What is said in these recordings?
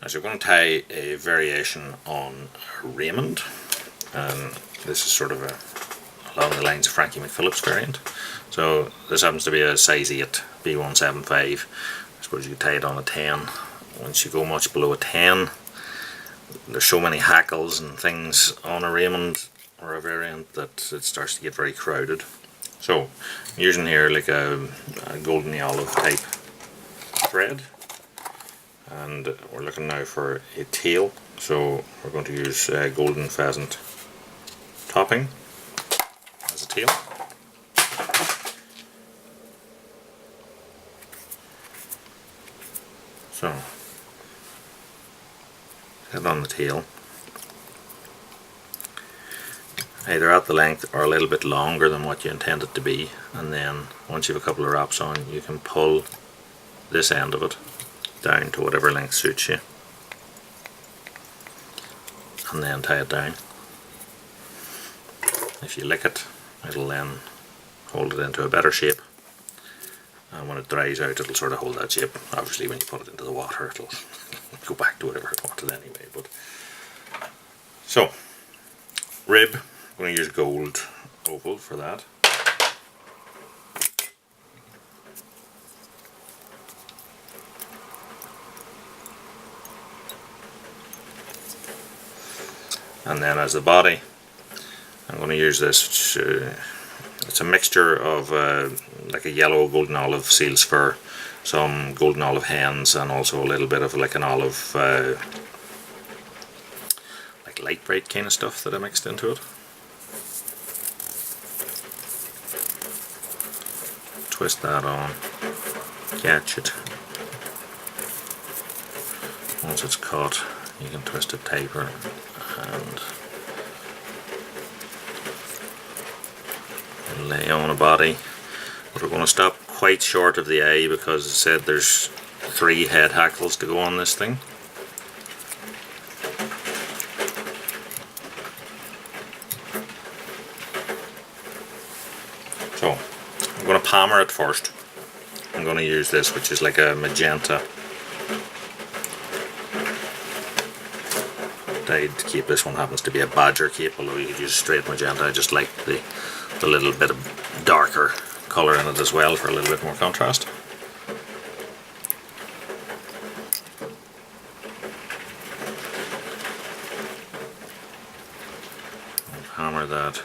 As we're going to tie a variation on Raymond, and this is sort of along the lines of Frankie McPhillips variant. So this happens to be a size 8 B175. I suppose you could tie it on a 10. Once you go much below a 10, there's so many hackles and things on a Raymond or a variant that it starts to get very crowded. So I'm using here like a golden olive type thread, and we're looking now for a tail, so we're going to use golden pheasant topping as a tail. So head on the tail, either at the length or a little bit longer than what you intend it to be, and then once you have a couple of wraps on, you can pull this end of it down to whatever length suits you, and then tie it down. If you lick it, it'll then hold it into a better shape, and when it dries out it'll sort of hold that shape. Obviously when you put it into the water it'll go back to whatever it wanted anyway. But so rib, I'm going to use gold oval for that. And then as the body, I'm going to use this, it's a mixture of like a yellow golden olive seal's fur, some golden olive hens, and also a little bit of like an olive, like light bright kind of stuff that I mixed into it. Twist that on, catch it. Once it's caught, you can twist it tighter and lay on a body. But we're going to stop quite short of the eye because, as I said, there's 3 head hackles to go on this thing. So I'm going to palmer it first. I'm going to use this, which is like a magenta dyed cape. This one happens to be a badger cape, although you could use straight magenta. I just like the little bit of darker colour in it as well for a little bit more contrast. I'll hammer that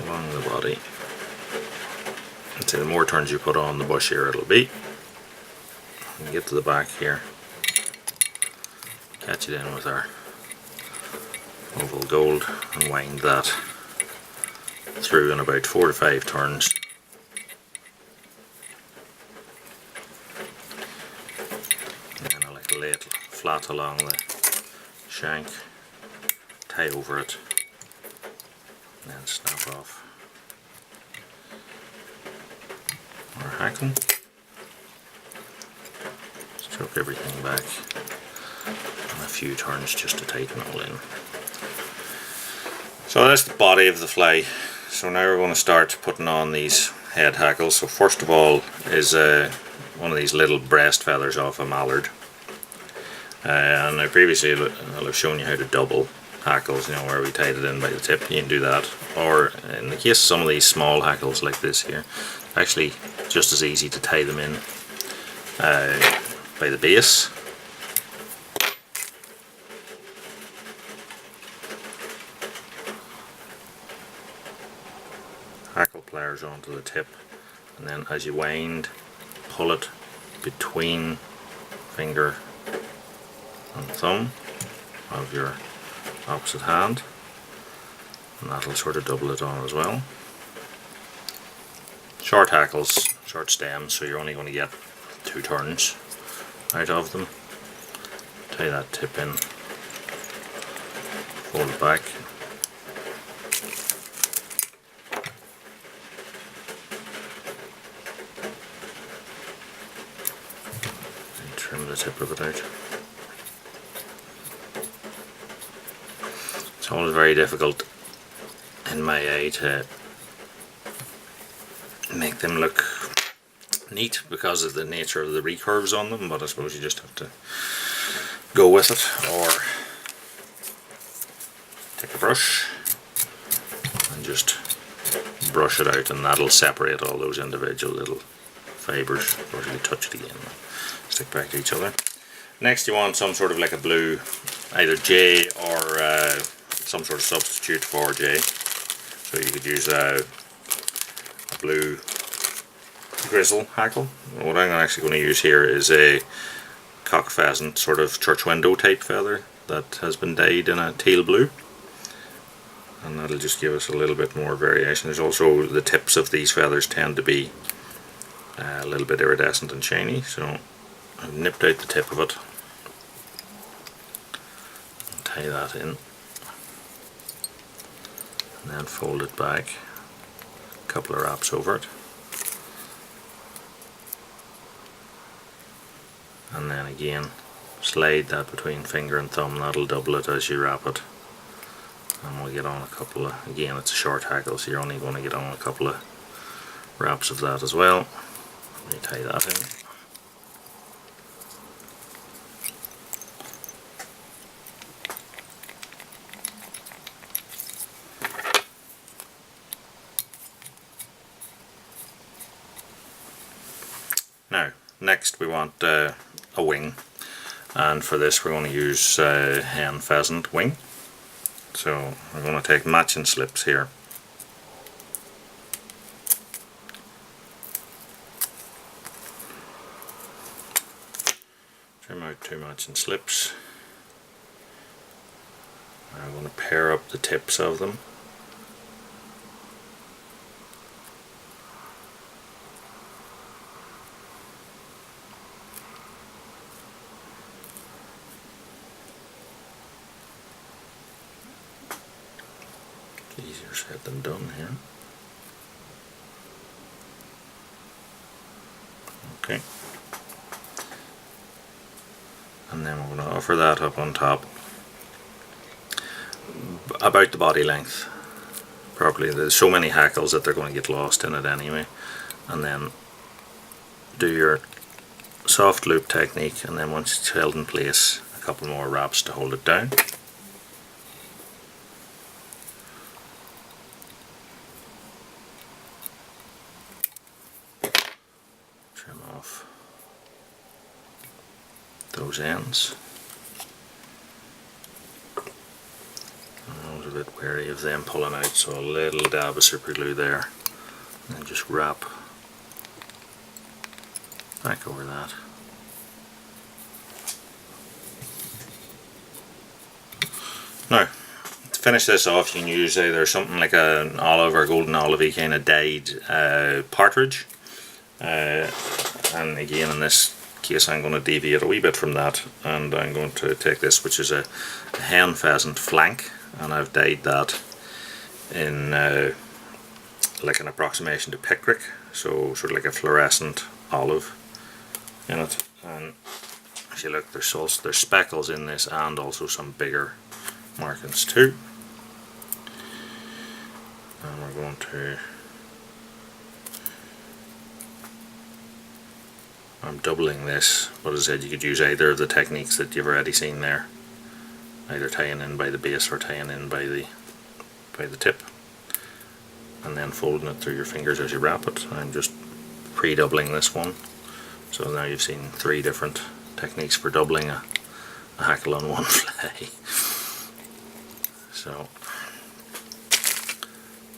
along the body. And so the more turns you put on, the bushier it'll be. And get to the back here, catch it in with our oval gold and wind that through in about 4 to 5 turns. And then I like to lay it flat along the shank, tie over it, and then snap off our hackle. Stroke everything back and a few turns just to tighten it all in. So that's the body of the fly. So now we're going to start putting on these head hackles. So first of all is one of these little breast feathers off a mallard. And now previously I'll have shown you how to double hackles, you know, where we tied it in by the tip. You can do that, or in the case of some of these small hackles like this here, actually just as easy to tie them in by the base. Hackle pliers onto the tip, and then as you wind, pull it between finger and thumb of your opposite hand, and that'll sort of double it on as well. Short hackles, short stems, so you're only going to get 2 turns out of them. Tie that tip in, fold it back, and trim the tip of it out. It's always very difficult in my eye to make them look neat because of the nature of the recurves on them, but I suppose you just have to go with it, or take a brush and just brush it out, and that'll separate all those individual little fibres. Of course, you touch it again, stick back to each other. Next, you want some sort of like a blue, either J or some sort of substitute for J. So you could use a blue grizzle hackle. What I'm actually going to use here is a cock pheasant sort of church window type feather that has been dyed in a teal blue, and that'll just give us a little bit more variation. There's also, the tips of these feathers tend to be a little bit iridescent and shiny, so I've nipped out the tip of it and tie that in, and then fold it back, a couple of wraps over it, and then again slide that between finger and thumb. That'll double it as you wrap it, and we'll get on a couple of, again it's a short hackle, so you're only going to get on a couple of wraps of that as well. Let me tie that in. Now, next we want a wing, and for this we're going to use hen pheasant wing. So we're going to take matching slips here. Trim out 2 matching slips. I'm going to pair up the tips of them. Easier said than done here. Okay. And then we're going to offer that up on top, about the body length properly. There's so many hackles that they're going to get lost in it anyway. And then do your soft loop technique, and then once it's held in place, a couple more wraps to hold it down. Trim off those ends. I was a bit wary of them pulling out, so a little dab of super glue there, and then just wrap back over that. Now, to finish this off, you can use either something like an olive or golden olivey kind of dyed partridge, and again in this case I'm going to deviate a wee bit from that, and I'm going to take this, which is a hen pheasant flank, and I've dyed that in like an approximation to picric, so sort of like a fluorescent olive in it. And if you look, there's speckles in this, and also some bigger markings too. And we're going to, I'm doubling this, but as I said, you could use either of the techniques that you've already seen there, either tying in by the base or tying in by the tip, and then folding it through your fingers as you wrap it. I'm just pre-doubling this one, so now you've seen 3 different techniques for doubling a hackle on one fly. So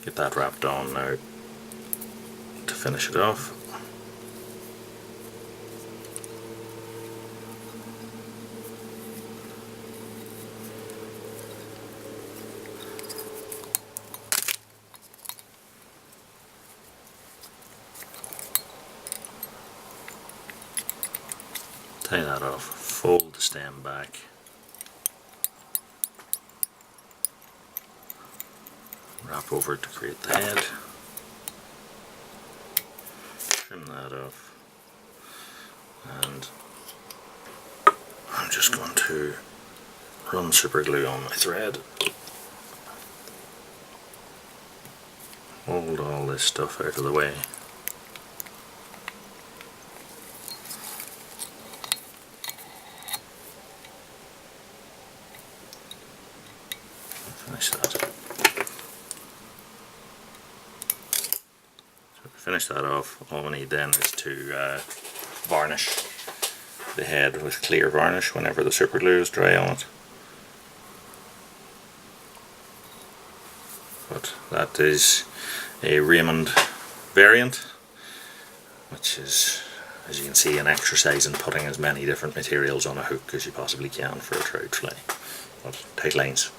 get that wrapped on now to finish it off. Tie that off, fold the stem back, wrap over it to create the head, trim that off, and I'm just going to run super glue on my thread, hold all this stuff out of the way, finish that. So to finish that off, all we need then is to varnish the head with clear varnish whenever the super glue is dry on it. But that is a Raymond variant, which is, as you can see, an exercise in putting as many different materials on a hook as you possibly can for a trout fly. But tight lines.